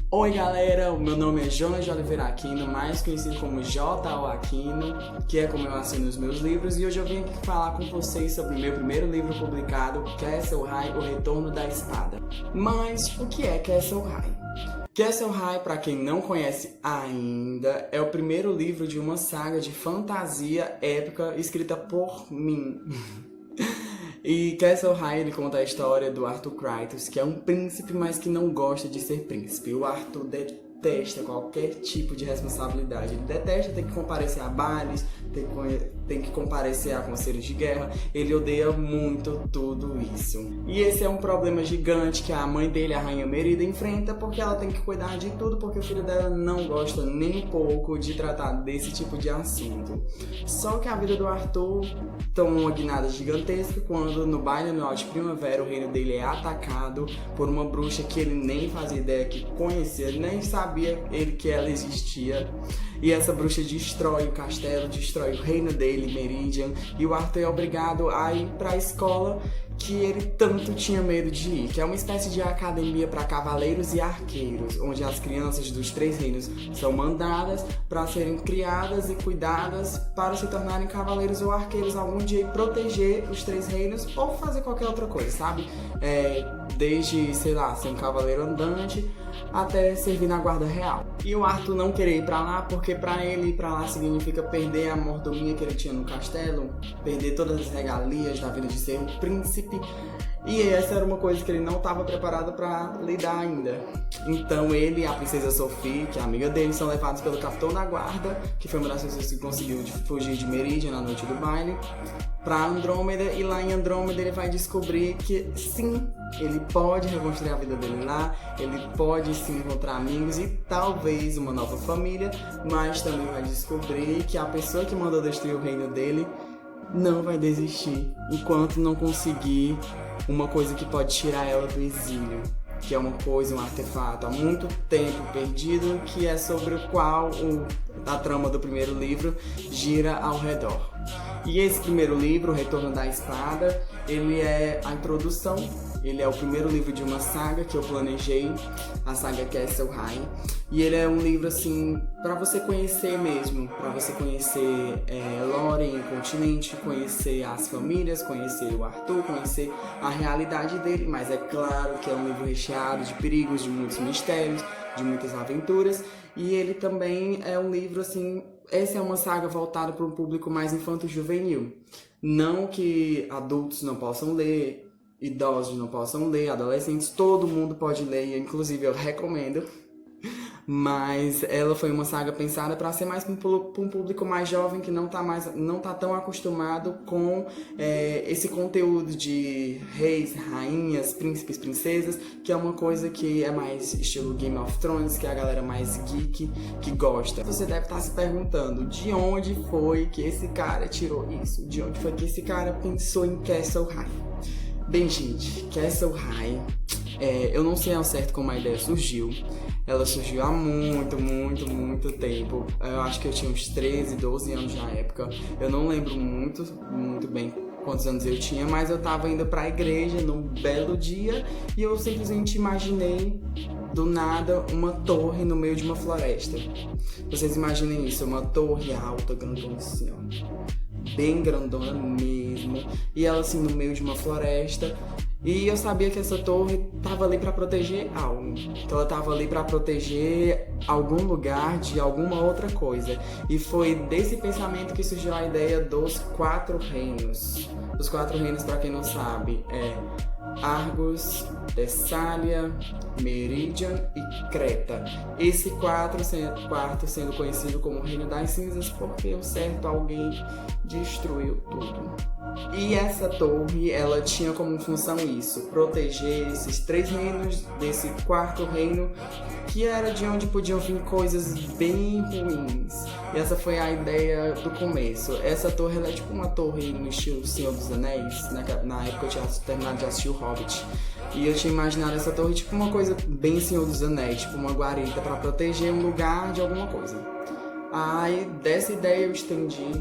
Oi galera, o meu nome é Jonas de Oliveira Aquino, mais conhecido como J.O. Aquino, que é como eu assino os meus livros, e hoje eu vim aqui falar com vocês sobre o meu primeiro livro publicado, Castle High, O Retorno da Espada. Mas o que é Castle High? Castle High, para quem não conhece ainda, é o primeiro livro de uma saga de fantasia épica escrita por mim. E Castle High, ele conta a história do Arthur Krytos, que é um príncipe, mas que não gosta de ser príncipe. O Arthur detesta qualquer tipo de responsabilidade. Ele detesta ter que comparecer a bailes, tem que comparecer a conselhos de guerra. Ele odeia muito tudo isso. E esse é um problema gigante que a mãe dele, a Rainha Merida, enfrenta, porque ela tem que cuidar de tudo, porque o filho dela não gosta nem um pouco de tratar desse tipo de assunto. Só que a vida do Arthur toma uma guinada gigantesca quando, no baile anual de primavera, o reino dele é atacado por uma bruxa que ele nem fazia ideia que conhecia, nem sabia ele que ela existia. E essa bruxa destrói o castelo, destrói o reino dele, Meridian, e o Arthur é obrigado a ir para a escola que ele tanto tinha medo de ir, que é uma espécie de academia para cavaleiros e arqueiros, onde as crianças dos três reinos são mandadas para serem criadas e cuidadas para se tornarem cavaleiros ou arqueiros algum dia e proteger os três reinos ou fazer qualquer outra coisa, sabe? Desde, sei lá, ser um cavaleiro andante até servir na guarda real. E o Arthur não querer ir pra lá, porque pra ele ir pra lá significa perder a mordomia que ele tinha no castelo, perder todas as regalias da vida de ser um príncipe, e essa era uma coisa que ele não estava preparado pra lidar ainda. Então ele e a princesa Sophie, que é amiga dele, são levados pelo capitão da guarda, que foi uma das pessoas que conseguiu fugir de Meridian na noite do baile, pra Andrômeda, e lá em Andrômeda ele vai descobrir que sim, ele pode reconstruir a vida dele lá, ele pode sim encontrar amigos e talvez uma nova família, mas também vai descobrir que a pessoa que mandou destruir o reino dele não vai desistir enquanto não conseguir uma coisa que pode tirar ela do exílio, que é uma coisa, um artefato há muito tempo perdido, que é sobre o qual a trama do primeiro livro gira ao redor. E esse primeiro livro, O Retorno da Espada, ele é a introdução, ele é o primeiro livro de uma saga que eu planejei, a saga Castle High, e ele é um livro assim, para você conhecer mesmo, para você conhecer Lórien, o continente, conhecer as famílias, conhecer o Arthur, conhecer a realidade dele, mas é claro que é um livro recheado de perigos, de muitos mistérios, de muitas aventuras, e ele também é um livro assim, essa é uma saga voltada para um público mais infanto-juvenil. Não que adultos não possam ler, idosos não possam ler, adolescentes, todo mundo pode ler, e inclusive eu recomendo. Mas ela foi uma saga pensada para ser mais para um público mais jovem que não tá tão acostumado com esse conteúdo de reis, rainhas, príncipes, princesas, que é uma coisa que é mais estilo Game of Thrones, que é a galera mais geek que gosta. Você deve estar se perguntando de onde foi que esse cara tirou isso, de onde foi que esse cara pensou em Castle High. Bem, gente, Castle High, eu não sei ao certo como a ideia surgiu. Ela surgiu há muito tempo. Eu acho que eu tinha uns 13, 12 anos na época. Eu não lembro muito bem quantos anos eu tinha, mas eu tava indo pra igreja num belo dia e eu simplesmente imaginei, do nada, uma torre no meio de uma floresta. Vocês imaginem isso, uma torre alta, grandona assim, ó. Bem grandona mesmo. E ela assim, no meio de uma floresta. E eu sabia que essa torre estava ali para proteger algo. Então ela estava ali para proteger algum lugar de alguma outra coisa. E foi desse pensamento que surgiu a ideia dos 4 reinos. Os 4 reinos, para quem não sabe, é Argos, Tessália, Meridian e Creta. Esse quarto sendo conhecido como Reino das Cinzas porque o certo alguém destruiu tudo. E essa torre, ela tinha como função isso, proteger esses 3 reinos desse 4º reino, que era de onde podiam vir coisas bem ruins. E essa foi a ideia do começo. Essa torre, ela é tipo uma torre no estilo Senhor dos Anéis. Na época eu tinha terminado de assistir o Hobbit. E eu tinha imaginado essa torre tipo uma coisa bem Senhor dos Anéis, tipo uma guarita para proteger um lugar de alguma coisa. Aí dessa ideia eu estendi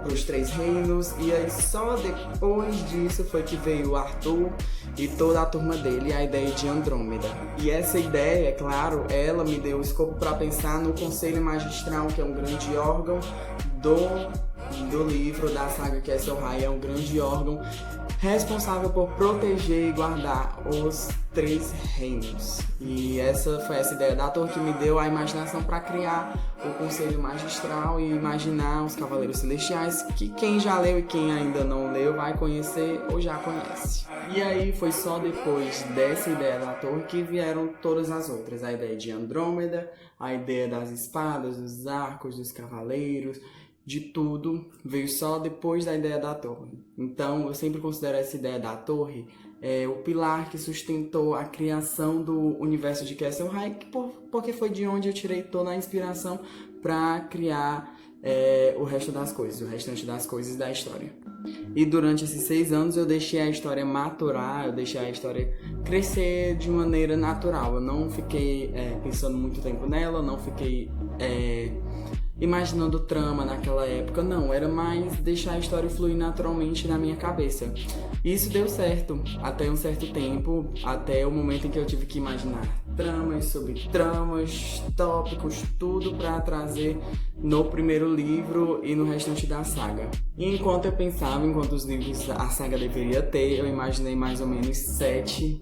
para os 3 reinos, e aí só depois disso foi que veio o Arthur e toda a turma dele a ideia de Andrômeda. E essa ideia, é claro, ela me deu o escopo para pensar no Conselho Magistral, que é um grande órgão do livro, da saga Castle High, é um grande órgão responsável por proteger e guardar os 3 reinos. E essa foi essa ideia da torre que me deu a imaginação para criar o Conselho Magistral e imaginar os Cavaleiros Celestiais, que quem já leu e quem ainda não leu vai conhecer ou já conhece. E aí foi só depois dessa ideia da torre que vieram todas as outras. A ideia de Andrômeda, a ideia das espadas, dos arcos, dos cavaleiros, de tudo veio só depois da ideia da torre. Então eu sempre considero essa ideia da torre o pilar que sustentou a criação do universo de Castle High, porque foi de onde eu tirei toda a inspiração para criar o restante das coisas da história. E durante esses 6 anos eu deixei a história maturar, eu deixei a história crescer de maneira natural. Eu não fiquei pensando muito tempo nela, não fiquei imaginando trama naquela época, não, era mais deixar a história fluir naturalmente na minha cabeça. E isso deu certo, até um certo tempo, até o momento em que eu tive que imaginar tramas sobre tramas, tópicos, tudo para trazer no primeiro livro e no restante da saga. E enquanto eu pensava em quantos livros a saga deveria ter, eu imaginei mais ou menos 7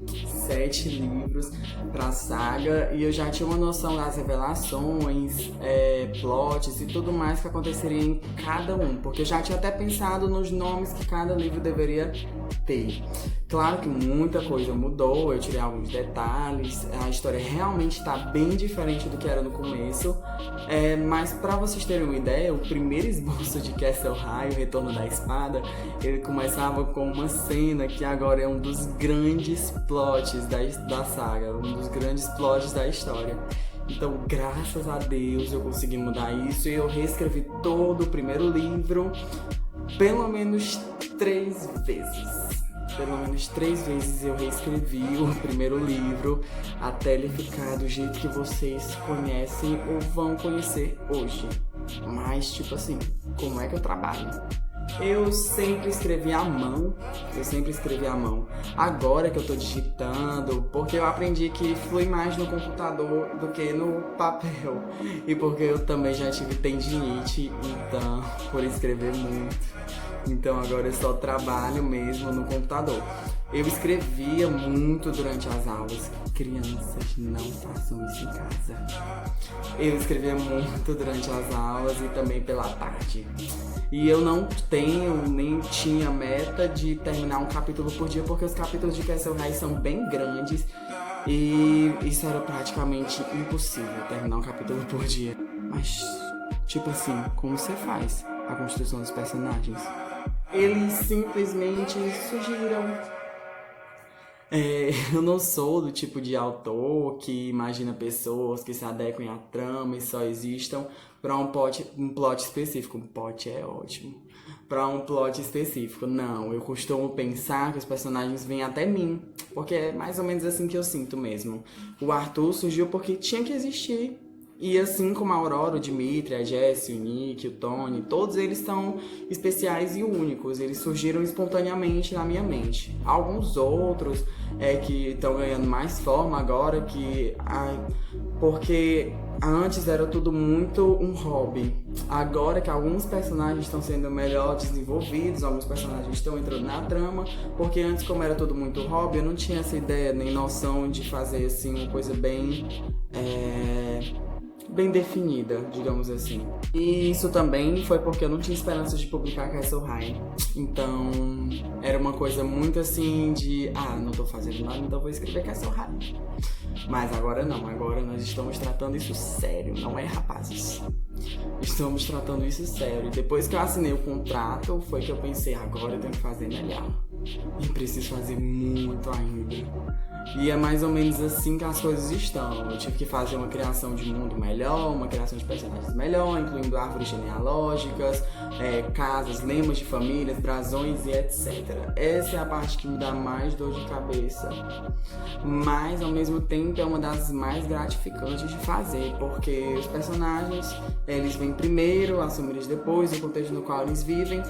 livros para a saga, e eu já tinha uma noção das revelações, plots e tudo mais que aconteceria em cada um, porque eu já tinha até pensado nos nomes que cada livro deveria ter. Claro que muita coisa mudou, eu tirei alguns detalhes, a história realmente está bem diferente do que era no começo, mas para vocês terem uma ideia, o primeiro esboço de Castle High, o Retorno da Espada, ele começava com uma cena que agora é um dos grandes plots da saga, um dos grandes plots da história. Então, graças a Deus, eu consegui mudar isso e eu reescrevi todo o primeiro livro pelo menos 3 vezes. Pelo menos 3 vezes eu reescrevi o primeiro livro até ele ficar do jeito que vocês conhecem ou vão conhecer hoje. Mas, tipo assim, como é que eu trabalho? Eu sempre escrevi à mão. Agora que eu tô digitando, porque eu aprendi que flui mais no computador do que no papel. E porque eu também já tive tendinite, então, por escrever muito. Então agora eu só trabalho mesmo no computador. Eu escrevia muito durante as aulas. Crianças, não façam isso em casa. Eu escrevia muito durante as aulas e também pela tarde. E eu não tenho, nem tinha meta de terminar um capítulo por dia, porque os capítulos de Castle High são bem grandes e isso era praticamente impossível, terminar um capítulo por dia. Mas, tipo assim, como você faz a construção dos personagens? Eles simplesmente surgiram. Eu não sou do tipo de autor que imagina pessoas que se adequem à trama e só existam para um plot específico. Um plot é ótimo. Para um plot específico. Não, eu costumo pensar que os personagens vêm até mim, porque é mais ou menos assim que eu sinto mesmo. O Arthur surgiu porque tinha que existir. E assim como a Aurora, o Dimitri, a Jessie, o Nick, o Tony, todos eles são especiais e únicos. Eles surgiram espontaneamente na minha mente. Alguns outros que estão ganhando mais forma agora, porque antes era tudo muito um hobby. Agora que alguns personagens estão sendo melhor desenvolvidos, alguns personagens estão entrando na trama, porque antes, como era tudo muito hobby, eu não tinha essa ideia nem noção de fazer assim uma coisa bem definida, digamos assim. E isso também foi porque eu não tinha esperança de publicar Castle High. Então, era uma coisa muito assim de não tô fazendo nada, então vou escrever Castle High. Mas agora não, agora nós estamos tratando isso sério, não é, rapazes? Estamos tratando isso sério. E depois que eu assinei o contrato, foi que eu pensei, agora eu tenho que fazer melhor. E preciso fazer muito ainda. E é mais ou menos assim que as coisas estão. Eu tive que fazer uma criação de mundo melhor, uma criação de personagens melhor, incluindo árvores genealógicas, casas, lemas de famílias, brasões e etc. Essa é a parte que me dá mais dor de cabeça. Mas, ao mesmo tempo, é uma das mais gratificantes de fazer, porque os personagens, eles vêm primeiro, as famílias depois, o contexto no qual eles vivem.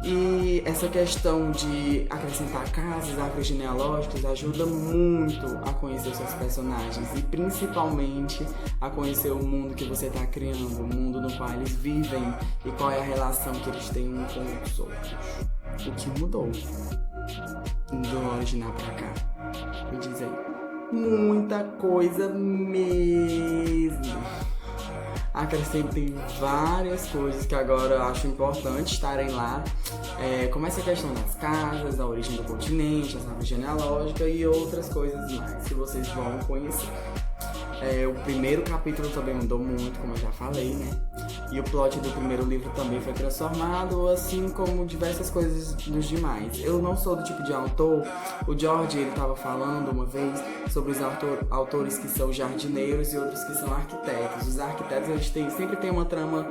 E essa questão de acrescentar casas, árvores genealógicas ajuda muito a conhecer os seus personagens e principalmente a conhecer o mundo que você está criando, o mundo no qual eles vivem e qual é a relação que eles têm uns com os outros. O que mudou do original pra cá? Me diz aí. Muita coisa mesmo. Acrescentem várias coisas que agora eu acho importante estarem lá, como essa questão das casas, da origem do continente, as árvores genealógicas e outras coisas mais que vocês vão conhecer. O primeiro capítulo também mudou muito, como eu já falei, né? E o plot do primeiro livro também foi transformado, assim como diversas coisas dos demais. Eu não sou do tipo de autor. O George, ele estava falando uma vez sobre os autores que são jardineiros e outros que são arquitetos. Os arquitetos, eles sempre têm uma trama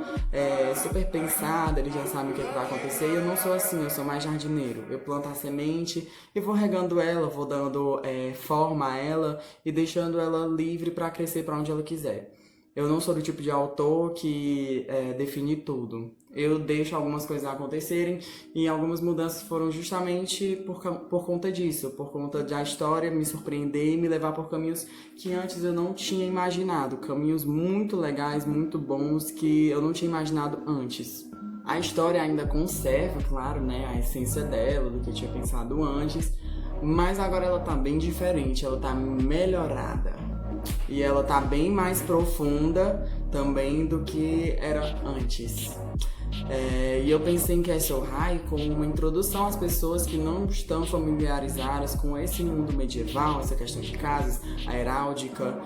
super pensada, eles já sabem o que vai acontecer. E eu não sou assim, eu sou mais jardineiro. Eu planto a semente e vou regando ela, vou dando forma a ela e deixando ela livre para crescer para onde ela quiser. Eu não sou do tipo de autor que define tudo. Eu deixo algumas coisas acontecerem e algumas mudanças foram justamente por conta disso, por conta da história me surpreender e me levar por caminhos que antes eu não tinha imaginado. Caminhos muito legais, muito bons que eu não tinha imaginado antes. A história ainda conserva, claro, né, a essência dela, do que eu tinha pensado antes, mas agora ela tá bem diferente, ela tá melhorada. E ela tá bem mais profunda também do que era antes. E eu pensei em Castle High como uma introdução às pessoas que não estão familiarizadas com esse mundo medieval, essa questão de casas, a heráldica,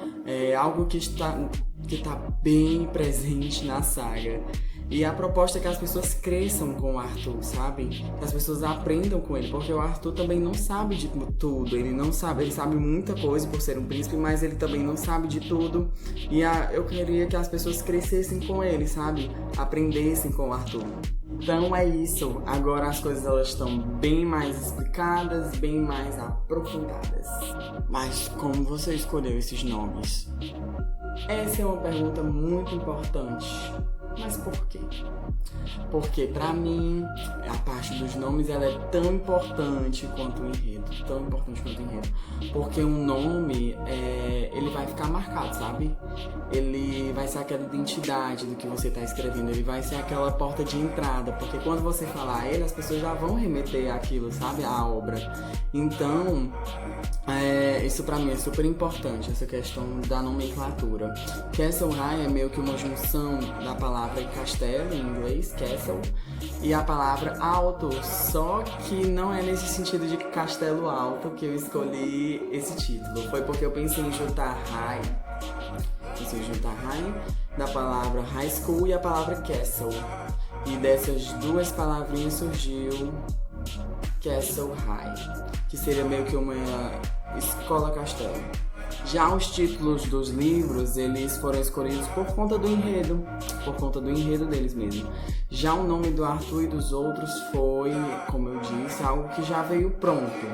algo que está bem presente na saga. E a proposta é que as pessoas cresçam com o Arthur, sabe? Que as pessoas aprendam com ele, porque o Arthur também não sabe de tudo, ele sabe muita coisa por ser um príncipe, mas ele também não sabe de tudo. E eu queria que as pessoas crescessem com ele, sabe? Aprendessem com o Arthur. Então é isso, agora as coisas elas estão bem mais explicadas, bem mais aprofundadas. Mas como você escolheu esses nomes? Essa é uma pergunta muito importante. Mas por quê? Porque pra mim, a parte dos nomes ela é tão importante quanto o enredo. Tão importante quanto o enredo. Porque um nome, ele vai ficar marcado, sabe? Ele vai ser aquela identidade do que você tá escrevendo. Ele vai ser aquela porta de entrada. Porque quando você falar ele, as pessoas já vão remeter àquilo, sabe? À obra. Então, isso pra mim é super importante, essa questão da nomenclatura. Castle High é meio que uma junção da palavra castelo, em inglês, castle, e a palavra alto, só que não é nesse sentido de castelo alto que eu escolhi esse título. Foi porque eu pensei em juntar high, da palavra high school e a palavra castle. E dessas duas palavrinhas surgiu Castle High, que seria meio que uma escola castelo. Já os títulos dos livros, eles foram escolhidos por conta do enredo deles mesmo. Já o nome do Arthur e dos outros foi, como eu disse, algo que já veio pronto.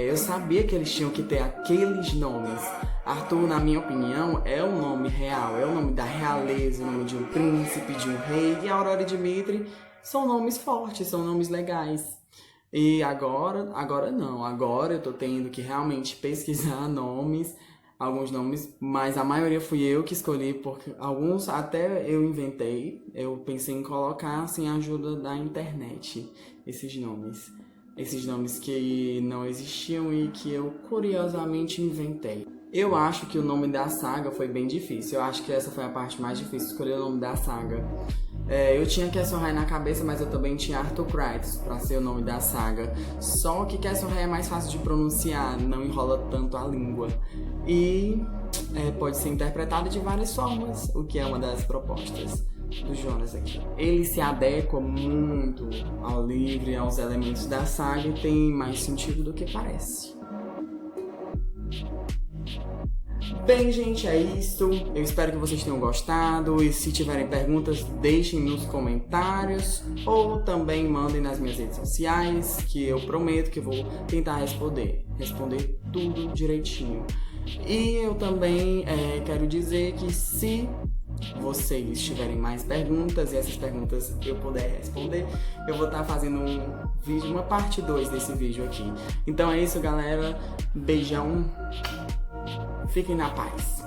Eu sabia que eles tinham que ter aqueles nomes. Arthur, na minha opinião, é um nome real, é o nome da realeza, o nome de um príncipe, de um rei. E Aurora e Dimitri são nomes fortes, são nomes legais. E agora não, agora eu tô tendo que realmente pesquisar alguns nomes, mas a maioria fui eu que escolhi, porque alguns até eu inventei, eu pensei em colocar sem a ajuda da internet, esses nomes que não existiam e que eu curiosamente inventei. Eu acho que o nome da saga foi bem difícil, eu acho que essa foi a parte mais difícil, escolher o nome da saga. Eu tinha Castle High na cabeça, mas eu também tinha Arthur Kratos pra ser o nome da saga. Só que Castle High é mais fácil de pronunciar, não enrola tanto a língua. E pode ser interpretado de várias formas, o que é uma das propostas do Jonas aqui. Ele se adequa muito ao livro e aos elementos da saga e tem mais sentido do que parece. Bem, gente, é isso. Eu espero que vocês tenham gostado. E se tiverem perguntas, deixem nos comentários. Ou também mandem nas minhas redes sociais, que eu prometo que vou tentar responder tudo direitinho. E eu também quero dizer que se vocês tiverem mais perguntas e essas perguntas eu puder responder, eu vou estar fazendo um vídeo, uma parte 2 desse vídeo aqui. Então é isso, galera. Beijão. Fiquem na paz.